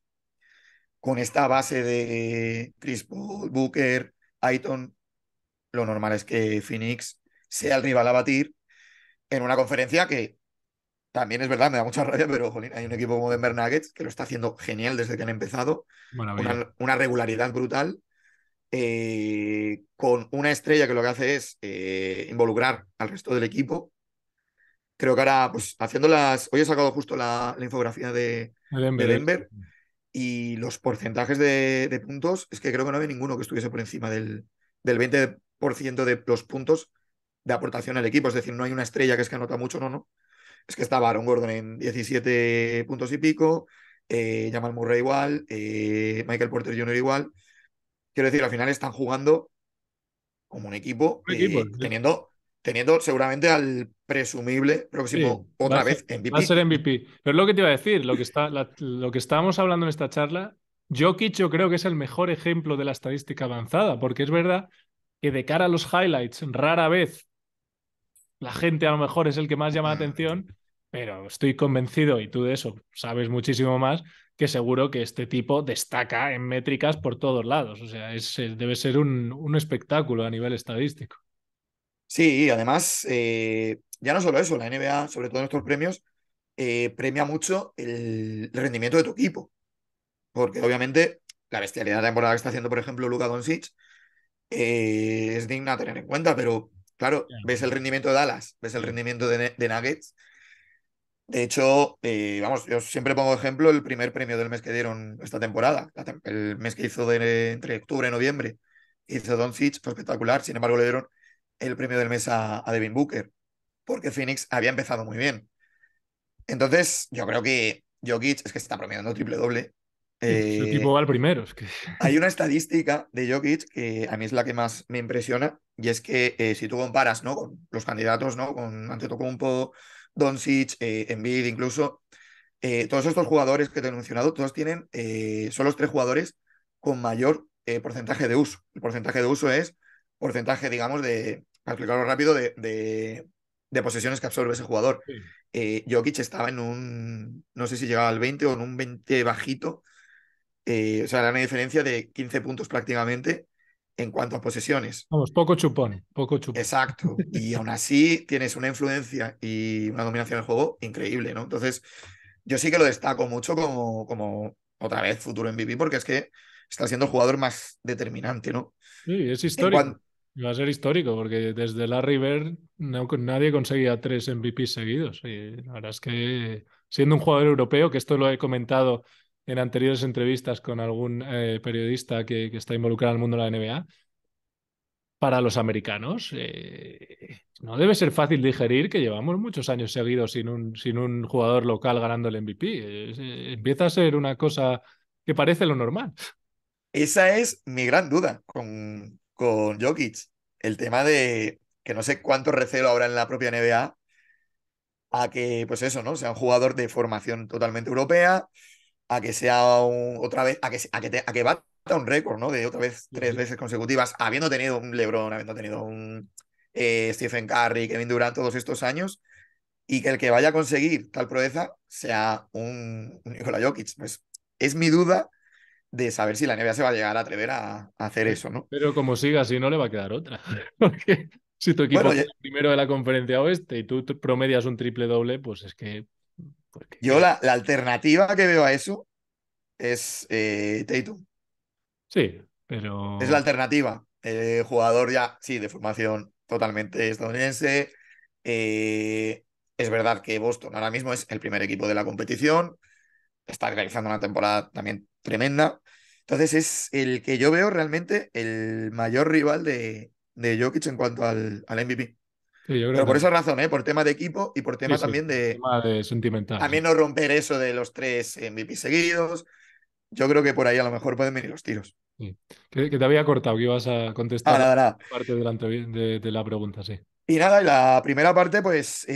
Speaker 2: con esta base de Chris Paul, Booker, Aiton, lo normal es que Phoenix sea el rival a batir en una conferencia que también es verdad, me da mucha rabia, pero jolín, hay un equipo como Denver Nuggets que lo está haciendo genial desde que han empezado,
Speaker 1: maravilla.
Speaker 2: una regularidad brutal, con una estrella que lo que hace es involucrar al resto del equipo. Creo que ahora, pues hoy he sacado justo la infografía
Speaker 1: De
Speaker 2: de
Speaker 1: Denver,
Speaker 2: Denver y los porcentajes de puntos, es que creo que no había ninguno que estuviese por encima del 20% de los puntos de aportación al equipo. Es decir, no hay una estrella que es que anota mucho, no, no. Es que estaba Aaron Gordon en 17 puntos y pico, Jamal Murray igual, Michael Porter Jr. igual. Quiero decir, al final están jugando como un equipo,
Speaker 1: un equipo.
Speaker 2: teniendo seguramente al presumible
Speaker 1: Sí,
Speaker 2: próximo
Speaker 1: va a
Speaker 2: otra
Speaker 1: ser,
Speaker 2: vez
Speaker 1: va a
Speaker 2: MVP.
Speaker 1: ser MVP. Pero es lo que te iba a decir, lo que estábamos hablando en esta charla, Jokic yo creo que es el mejor ejemplo de la estadística avanzada, porque es verdad que de cara a los highlights, rara vez la gente a lo mejor es el que más llama la atención, pero estoy convencido, y tú de eso sabes muchísimo más, que seguro que este tipo destaca en métricas por todos lados. O sea, debe ser un espectáculo a nivel estadístico.
Speaker 2: Sí, y además, ya no solo eso, la NBA, sobre todo en estos premios, premia mucho el rendimiento de tu equipo, porque obviamente la bestialidad de temporada que está haciendo, por ejemplo, Luka Doncic, es digna a tener en cuenta, pero claro, ves el rendimiento de Dallas, ves el rendimiento de Nuggets. De hecho, vamos, yo siempre pongo ejemplo el primer premio del mes que dieron esta temporada, el mes que hizo entre octubre y noviembre, hizo Doncic, fue espectacular. Sin embargo, le dieron el premio del mes a Devin Booker, porque Phoenix había empezado muy bien. Entonces, yo creo que Jokic es que está promediando triple doble.
Speaker 1: Sí, su equipo
Speaker 2: Eh,
Speaker 1: va al primero. Es que...
Speaker 2: Hay una estadística de Jokic que a mí es la que más me impresiona, y es que si tú comparas, ¿no?, con los candidatos, ¿no?, con Antetokounmpo, Doncic, Embiid incluso, todos estos jugadores que te he mencionado, todos tienen, son los tres jugadores con mayor porcentaje de uso. El porcentaje de uso es porcentaje, digamos, para explicarlo rápido, de posesiones que absorbe ese jugador.
Speaker 1: Sí.
Speaker 2: Jokic estaba en no sé si llegaba al 20 o en un 20 bajito, o sea, era una diferencia de 15 puntos prácticamente en cuanto a posesiones.
Speaker 1: Vamos, poco chupón, poco chupón.
Speaker 2: Exacto. Y aún así tienes una influencia y una dominación del juego increíble, ¿no? Entonces, yo sí que lo destaco mucho como otra vez futuro MVP, porque es que está siendo el jugador más determinante, ¿no?
Speaker 1: Sí, es
Speaker 2: En
Speaker 1: histórico.
Speaker 2: cuanto,
Speaker 1: Va a ser histórico porque desde Larry Bird nadie conseguía 3 MVPs seguidos. Y la verdad es que siendo un jugador europeo, que esto lo he comentado en anteriores entrevistas con algún periodista que está involucrado en el mundo de la NBA, para los americanos no debe ser fácil digerir que llevamos muchos años seguidos sin un jugador local ganando el MVP. Empieza a ser una cosa que parece lo normal.
Speaker 2: esa es mi gran duda con Jokic. El tema de que no sé cuánto recelo habrá en la propia NBA a que, pues eso, ¿no? Sea un jugador de formación totalmente europea, a que sea otra vez, a que bata un récord, ¿no? De otra vez
Speaker 1: Sí,
Speaker 2: tres
Speaker 1: sí.
Speaker 2: veces consecutivas, habiendo tenido un LeBron, habiendo tenido un Stephen Curry, Kevin Durant todos estos años, y que el que vaya a conseguir tal proeza sea un Nikola Jokic. Pues es mi duda de saber si la NBA se va a llegar a atrever a hacer eso, ¿no?
Speaker 1: Pero como siga así, no le va a quedar otra. Porque si tu equipo
Speaker 2: Bueno,
Speaker 1: queda primero de la conferencia oeste y tú promedias un triple doble, pues es que. Porque,
Speaker 2: yo la alternativa que veo a eso es Tatum.
Speaker 1: sí,
Speaker 2: Es la
Speaker 1: pero.
Speaker 2: alternativa. Jugador ya, sí, de formación totalmente estadounidense. Es verdad que Boston ahora mismo es el primer equipo de la competición. Está realizando una temporada también tremenda. Entonces es el que yo veo realmente el mayor rival de Jokic en cuanto al MVP.
Speaker 1: Sí, yo creo
Speaker 2: Pero
Speaker 1: que
Speaker 2: por esa
Speaker 1: también.
Speaker 2: razón, por tema de equipo y por
Speaker 1: Sí,
Speaker 2: tema
Speaker 1: sí,
Speaker 2: también de
Speaker 1: tema de sentimental, sí.
Speaker 2: también no romper eso de los tres MVP seguidos. Yo creo que por ahí a lo mejor pueden venir los tiros.
Speaker 1: Sí. Que te había cortado, que ibas a
Speaker 2: Ah,
Speaker 1: contestar
Speaker 2: nada, nada.
Speaker 1: parte de la pregunta, sí.
Speaker 2: Y nada, y la primera parte, pues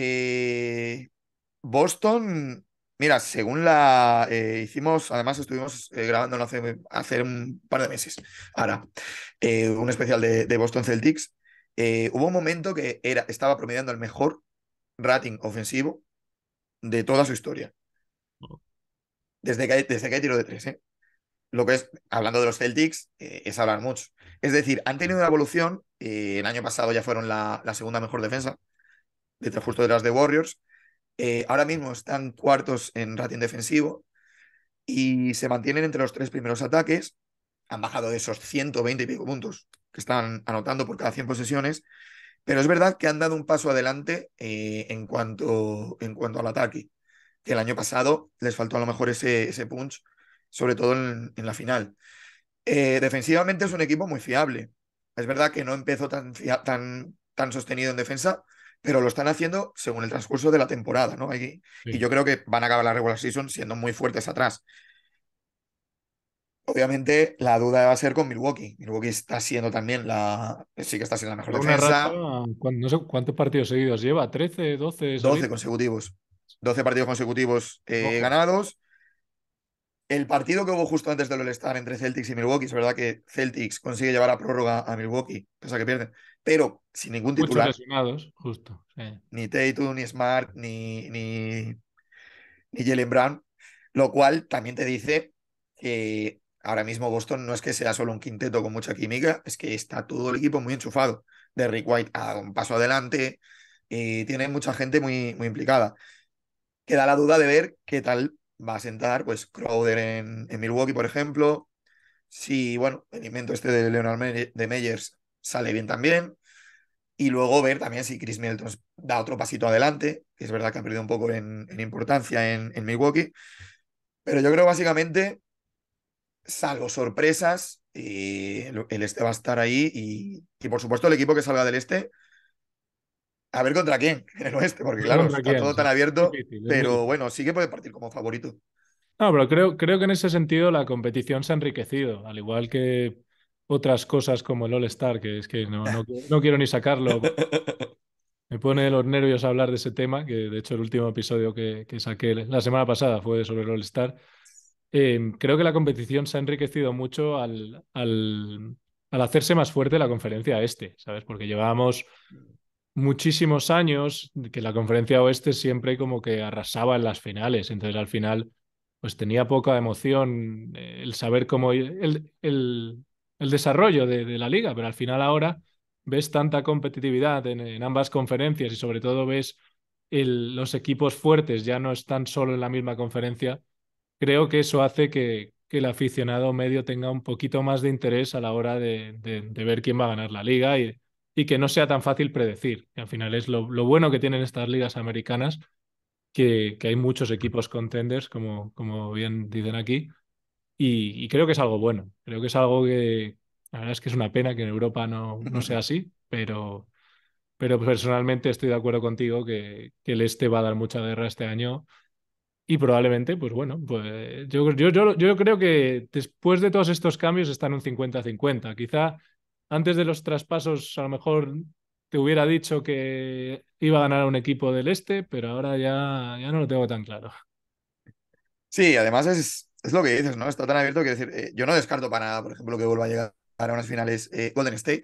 Speaker 2: Boston, mira, según hicimos, además estuvimos grabándolo hace un par de meses, ahora, un especial de Boston Celtics. Hubo un momento que estaba promediando el mejor rating ofensivo de toda su historia, desde que hay tiro de tres, ¿eh? Lo que es, hablando de los Celtics, es hablar mucho. Es decir, han tenido una evolución. El año pasado ya fueron la segunda mejor defensa, justo detrás de Warriors. Ahora mismo están cuartos en rating defensivo y se mantienen entre los tres primeros ataques. Han bajado de esos 120 y pico puntos que están anotando por cada 100 posesiones, pero es verdad que han dado un paso adelante en cuanto al ataque, que el año pasado les faltó a lo mejor ese punch, sobre todo en la final. Defensivamente es un equipo muy fiable. Es verdad que no empezó tan sostenido en defensa, pero lo están haciendo según el transcurso de la temporada, ¿no? Y
Speaker 1: Sí.
Speaker 2: yo creo que van a acabar la regular season siendo muy fuertes atrás. Obviamente, la duda va a ser con Milwaukee. Milwaukee está siendo también sí que está siendo la mejor
Speaker 1: Lleva una racha,
Speaker 2: defensa.
Speaker 1: no sé cuántos partidos seguidos lleva, 13, 12
Speaker 2: 12
Speaker 1: seguidos.
Speaker 2: consecutivos. 12 partidos consecutivos
Speaker 1: Ojo.
Speaker 2: ganados. El partido que hubo justo antes del All-Star entre Celtics y Milwaukee, es verdad que Celtics consigue llevar a prórroga a Milwaukee, cosa que pierden, pero sin ningún
Speaker 1: Muchos
Speaker 2: titular,
Speaker 1: lesionados, justo. Sí.
Speaker 2: ni Tatum, ni Smart, ni Jalen Brown, lo cual también te dice que ahora mismo Boston no es que sea solo un quinteto con mucha química, es que está todo el equipo muy enchufado. Derrick White ha dado un paso adelante y tiene mucha gente muy, muy implicada. Queda la duda de ver qué tal va a sentar pues Crowder en Milwaukee, por ejemplo. Si, bueno, el invento este de de Meyers sale bien también. Y luego ver también si Chris Middleton da otro pasito adelante, que es verdad que ha perdido un poco en importancia en Milwaukee. Pero yo creo básicamente, salvo sorpresas, el este va a estar ahí y por supuesto el equipo que salga del este, a ver contra quién en el oeste, porque
Speaker 1: ¿Pero
Speaker 2: claro,
Speaker 1: contra
Speaker 2: está
Speaker 1: quién?
Speaker 2: todo tan
Speaker 1: Sí.
Speaker 2: abierto,
Speaker 1: Difícil, es muy
Speaker 2: pero
Speaker 1: difícil.
Speaker 2: bueno, sí que puede partir como favorito.
Speaker 1: No, pero creo que en ese sentido la competición se ha enriquecido, al igual que otras cosas como el All-Star, que es que no quiero ni sacarlo. Me pone de los nervios hablar de ese tema, que de hecho el último episodio que saqué la semana pasada fue sobre el All-Star. Creo que la competición se ha enriquecido mucho al hacerse más fuerte la conferencia este, ¿sabes? Porque llevábamos muchísimos años que la conferencia oeste siempre como que arrasaba en las finales. Entonces al final pues tenía poca emoción el saber cómo el desarrollo de la liga, pero al final ahora ves tanta competitividad en ambas conferencias y sobre todo ves los equipos fuertes ya no están solo en la misma conferencia. Creo que eso hace que el aficionado medio tenga un poquito más de interés a la hora de ver quién va a ganar la liga y que no sea tan fácil predecir. Que al final es lo bueno que tienen estas ligas americanas, que hay muchos equipos contenders, como bien dicen aquí, y creo que es algo bueno. Creo que es algo que la verdad es que es una pena que en Europa no sea así, pero personalmente estoy de acuerdo contigo que el este va a dar mucha guerra este año y probablemente, pues bueno, pues yo creo que después de todos estos cambios está en un 50-50. Quizá antes de los traspasos a lo mejor te hubiera dicho que iba a ganar un equipo del este, pero ahora ya no lo tengo tan claro.
Speaker 2: Sí, además es lo que dices, ¿no? Está tan abierto que decir, yo no descarto para nada, por ejemplo, que vuelva a llegar a unas finales Golden State.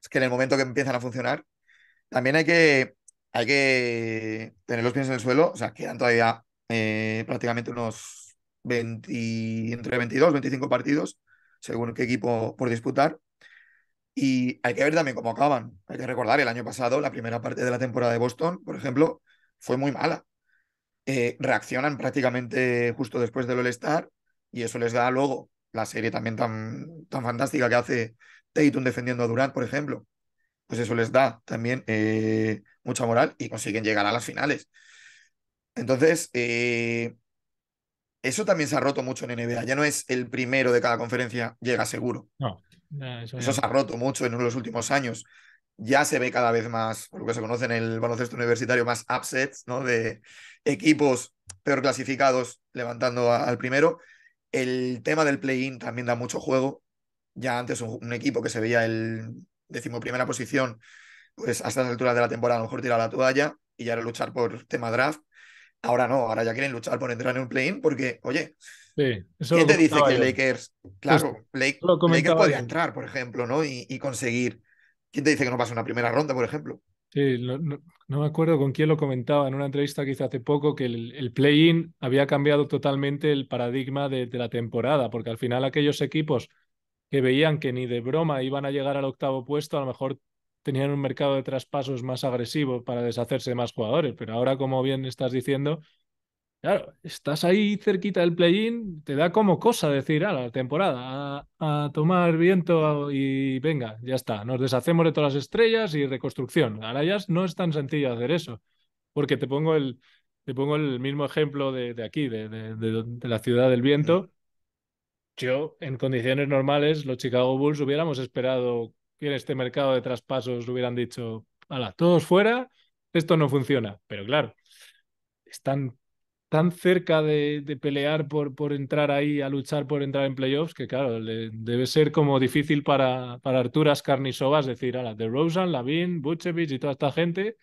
Speaker 2: Es que en el momento que empiezan a funcionar, también hay que tener los pies en el suelo, o sea, quedan todavía prácticamente unos 20, entre 22, 25 partidos, según qué equipo por disputar. Y hay que ver también cómo acaban. Hay que recordar, el año pasado, la primera parte de la temporada de Boston, por ejemplo, fue muy mala. Reaccionan prácticamente justo después del All-Star y eso les da luego la serie también tan fantástica que hace Tatum defendiendo a Durant, por ejemplo. Pues eso les da también mucha moral y consiguen llegar a las finales. Entonces, eso también se ha roto mucho en NBA. Ya no es el primero de cada conferencia llega seguro.
Speaker 1: No, eso ya
Speaker 2: Eso se
Speaker 1: no.
Speaker 2: ha roto mucho en los últimos años. Ya se ve cada vez más, por lo que se conoce en el baloncesto universitario, más upsets, ¿no? De equipos peor clasificados levantando al primero. El tema del play-in también da mucho juego. Ya antes un equipo que se veía el 11ª posición, pues a estas alturas de la temporada a lo mejor tira la toalla y ya era luchar por tema draft. Ahora no, ahora ya quieren luchar por entrar en un play-in porque, oye,
Speaker 1: Sí, eso lo
Speaker 2: ¿quién te dice
Speaker 1: comentaba
Speaker 2: que
Speaker 1: yo.
Speaker 2: Lakers,
Speaker 1: Justo,
Speaker 2: claro,
Speaker 1: eso lo
Speaker 2: Lakers
Speaker 1: comentaba
Speaker 2: podría
Speaker 1: yo.
Speaker 2: entrar, por ejemplo, ¿no? Y conseguir, ¿quién te dice que no pasa una primera ronda, por ejemplo?
Speaker 1: Sí, no me acuerdo con quién lo comentaba en una entrevista que hice hace poco, que el play-in había cambiado totalmente el paradigma de la temporada, porque al final aquellos equipos que veían que ni de broma iban a llegar al octavo puesto, a lo mejor tenían un mercado de traspasos más agresivo para deshacerse de más jugadores, pero ahora, como bien estás diciendo, claro, estás ahí cerquita del play-in, te da como cosa decir, a la temporada, a tomar viento y venga, ya está, nos deshacemos de todas las estrellas y reconstrucción. Ahora ya no es tan sencillo hacer eso, porque te pongo el mismo ejemplo de aquí, de la ciudad del
Speaker 2: Mm.
Speaker 1: viento. Yo, en condiciones normales, los Chicago Bulls hubiéramos esperado que en este mercado de traspasos hubieran dicho, hala, todos fuera, esto no funciona. Pero claro, están tan cerca de pelear por entrar ahí, a luchar por entrar en playoffs, que claro, debe ser como difícil para Arturas Karnisovas decir, ala, DeRozan, Lavin, Vucevic y toda esta gente,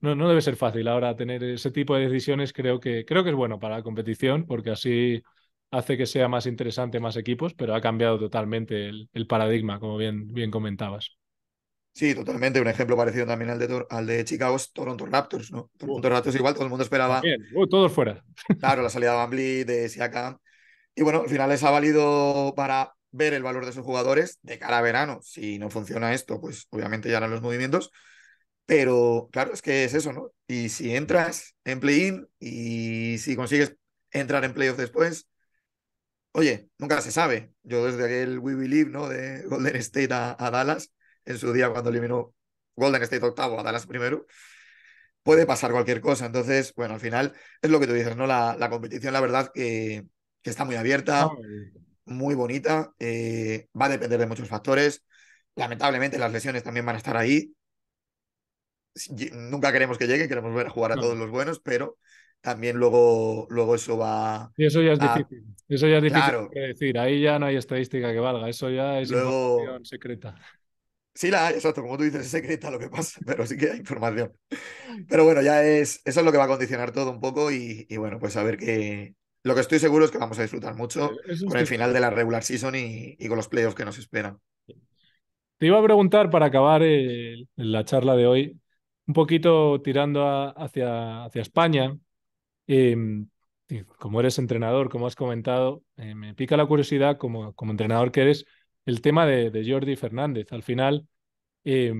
Speaker 1: No, no debe ser fácil ahora tener ese tipo de decisiones. Creo que es bueno para la competición porque así hace que sea más interesante más equipos, pero ha cambiado totalmente el paradigma, como bien comentabas.
Speaker 2: Sí, totalmente. Un ejemplo parecido también al de Chicago es Toronto Raptors, ¿no?
Speaker 1: Uh,
Speaker 2: Toronto Raptors igual, todo el mundo esperaba,
Speaker 1: También, todos fuera.
Speaker 2: claro, la salida de Van Vliet, de Siakam. Y bueno, al final les ha valido para ver el valor de sus jugadores de cara a verano. Si no funciona esto, pues obviamente ya harán los movimientos. Pero claro, es que es eso, ¿no? Y si entras en play-in y si consigues entrar en playoff después, oye, nunca se sabe. Yo desde aquel We Believe, ¿no? De Golden State a Dallas, en su día cuando eliminó Golden State octavo a Dallas primero, puede pasar cualquier cosa. Entonces, bueno, al final es lo que tú dices, ¿no? La competición, la verdad, que está muy abierta,
Speaker 1: No,
Speaker 2: muy bonita, va a depender de muchos factores. Lamentablemente las lesiones también van a estar ahí. Nunca queremos que llegue, queremos ver jugar a todos
Speaker 1: no.
Speaker 2: los buenos, pero también luego eso va
Speaker 1: Y eso ya es
Speaker 2: a,
Speaker 1: difícil. Eso ya es difícil de
Speaker 2: claro,
Speaker 1: predecir. Ahí ya no hay estadística que valga. Eso ya es
Speaker 2: luego,
Speaker 1: información secreta.
Speaker 2: sí la hay, exacto, como tú dices, es secreta lo que pasa, pero sí que hay información. Pero bueno, ya eso es lo que va a condicionar todo un poco y bueno, pues a ver que lo que estoy seguro es que vamos a disfrutar mucho
Speaker 1: Eso
Speaker 2: con el
Speaker 1: estoy
Speaker 2: final de la
Speaker 1: seguro.
Speaker 2: regular season y con los playoffs que nos esperan.
Speaker 1: Te iba a preguntar para acabar la charla de hoy, un poquito tirando hacia España. eh, y como eres entrenador, como has comentado, me pica la curiosidad como entrenador que eres, el tema de Jordi Fernández. Al final, eh,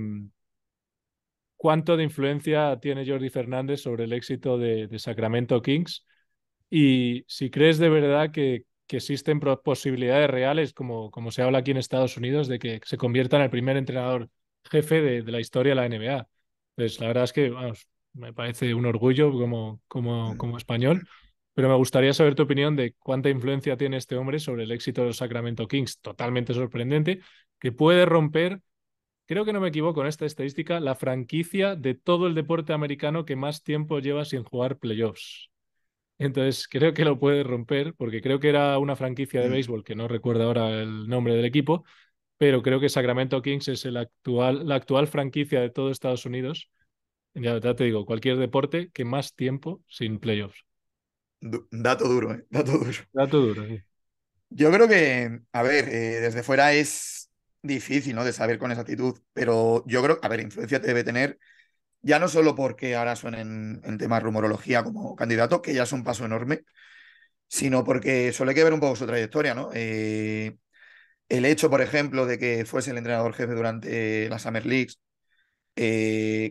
Speaker 1: ¿cuánto de influencia tiene Jordi Fernández sobre el éxito de Sacramento Kings? Y si crees de verdad que existen posibilidades reales, como se habla aquí en Estados Unidos, de que se convierta en el primer entrenador jefe de la historia de la NBA. Pues la verdad es que vamos, me parece un orgullo como español, pero me gustaría saber tu opinión de cuánta influencia tiene este hombre sobre el éxito de los Sacramento Kings. Totalmente sorprendente, que puede romper, creo que no me equivoco en esta estadística, la franquicia de todo el deporte americano que más tiempo lleva sin jugar playoffs. Entonces creo que lo puede romper porque creo que era una franquicia de
Speaker 2: Mm.
Speaker 1: béisbol que no recuerdo ahora el nombre del equipo, pero creo que Sacramento Kings es la actual franquicia de todo Estados Unidos. Ya te digo, cualquier deporte que más tiempo sin playoffs.
Speaker 2: Dato duro, ¿eh? Dato duro.
Speaker 1: Dato duro, sí.
Speaker 2: Yo creo que, a ver, desde fuera es difícil, ¿no? De saber con exactitud, pero yo creo, a ver, influencia te debe tener, ya no solo porque ahora suenen en temas rumorología como candidato, que ya es un paso enorme, sino porque suele que ver un poco su trayectoria, ¿no? El hecho, por ejemplo, de que fuese el entrenador jefe durante las Summer Leagues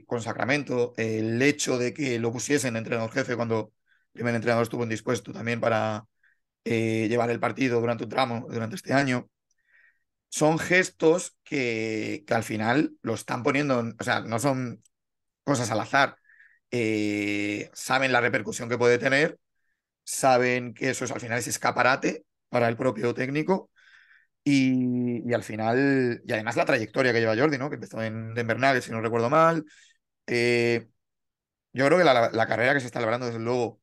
Speaker 2: con Sacramento, el hecho de que lo pusiesen entrenador jefe cuando el primer entrenador estuvo indispuesto también para llevar el partido durante un tramo, durante este año, son gestos que al final lo están poniendo, o sea, no son cosas al azar. Saben la repercusión que puede tener, saben que eso es, al final es escaparate para el propio técnico y al final, y además la trayectoria que lleva Jordi, ¿no? Que empezó en Denver Nuggets, si no recuerdo mal. Eh, yo creo que la carrera que se está logrando, desde luego,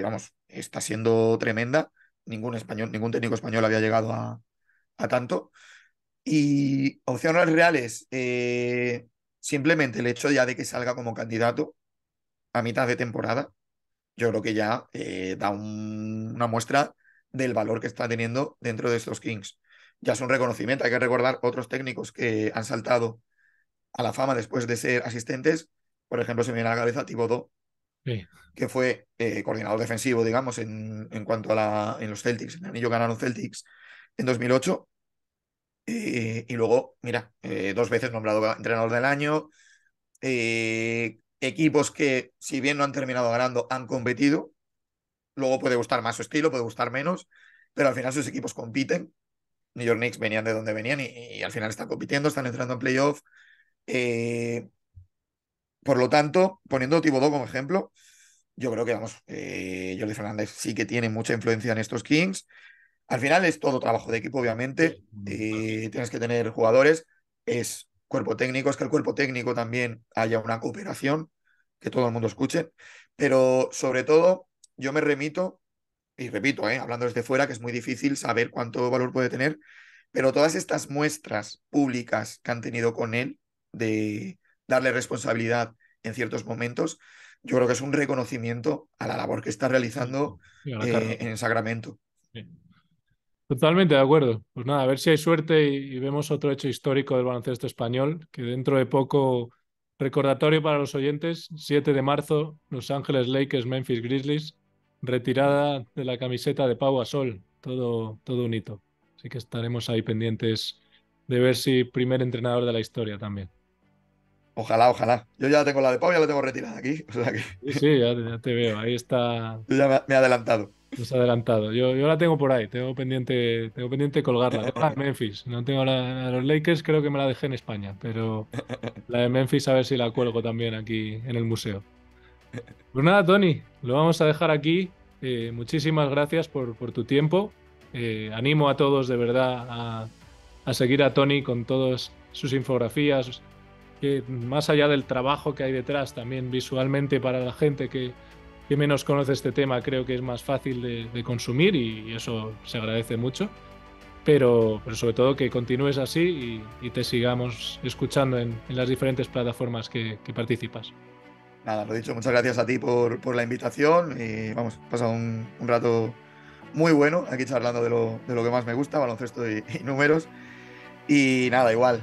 Speaker 2: vamos, está siendo tremenda. Ningún español, ningún técnico español había llegado a tanto. Y opciones reales, simplemente el hecho ya de que salga como candidato a mitad de temporada, yo creo que ya da una muestra del valor que está teniendo dentro de estos Kings. Ya es un reconocimiento, hay que recordar otros técnicos que han saltado a la fama después de ser asistentes. Por ejemplo, se me viene a la cabeza Thibodeau,
Speaker 1: Sí.
Speaker 2: que fue coordinador defensivo, digamos, en cuanto a en los Celtics. En el anillo ganaron Celtics en 2008. Y luego, mira, dos veces nombrado entrenador del año. Equipos que, si bien no han terminado ganando, han competido. Luego puede gustar más su estilo, puede gustar menos, pero al final sus equipos compiten. New York Knicks venían de donde venían y al final están compitiendo, están entrando en playoff. Eh, por lo tanto, poniendo Thibodeau como ejemplo, yo creo que, vamos, Jordi Fernández sí que tiene mucha influencia en estos Kings. Al final es todo trabajo de equipo, obviamente. Tienes que tener jugadores, es cuerpo técnico, es que el cuerpo técnico también haya una cooperación, que todo el mundo escuche. Pero sobre todo, yo me remito, y repito, hablando desde fuera, que es muy difícil saber cuánto valor puede tener, pero todas estas muestras públicas que han tenido con él de darle responsabilidad en ciertos momentos, yo creo que es un reconocimiento a la labor que está realizando
Speaker 1: Sí, a la carrera.
Speaker 2: en Sacramento.
Speaker 1: Sí. Totalmente de acuerdo. Pues nada, a ver si hay suerte y vemos otro hecho histórico del baloncesto español, que dentro de poco, recordatorio para los oyentes, 7 de marzo, Los Ángeles Lakers, Memphis Grizzlies, retirada de la camiseta de Pau Gasol, todo un hito. Así que estaremos ahí pendientes de ver si primer entrenador de la historia también.
Speaker 2: Ojalá, ojalá. Yo ya tengo la de Pau, ya la tengo retirada aquí. O sea que
Speaker 1: Sí, sí, ya te veo, ahí está.
Speaker 2: yo ya me he adelantado.
Speaker 1: Nos ha adelantado. Yo la tengo por ahí, tengo pendiente colgarla. Tengo la de Memphis, no tengo la de los Lakers, creo que me la dejé en España, pero la de Memphis a ver si la cuelgo también aquí en el museo. Pues nada, Tony, lo vamos a dejar aquí. Muchísimas gracias por tu tiempo. Animo a todos de verdad a seguir a Tony con todas sus infografías, que más allá del trabajo que hay detrás, también visualmente para la gente que menos conoce este tema, creo que es más fácil de consumir y eso se agradece mucho. Pero sobre todo que continúes así y te sigamos escuchando en las diferentes plataformas que participas.
Speaker 2: Nada, lo dicho, muchas gracias a ti por la invitación. Y vamos, he pasado un rato muy bueno aquí charlando de lo que más me gusta, baloncesto y números. Y nada, igual,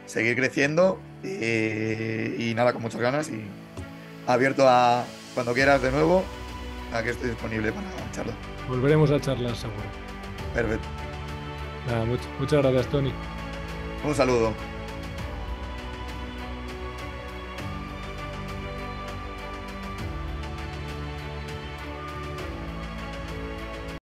Speaker 2: seguir creciendo y nada, con muchas ganas y abierto a cuando quieras de nuevo, aquí estoy disponible para charlar.
Speaker 1: Volveremos a charlar seguro.
Speaker 2: Perfecto.
Speaker 1: Nada, muchas gracias, Tony.
Speaker 2: Un saludo.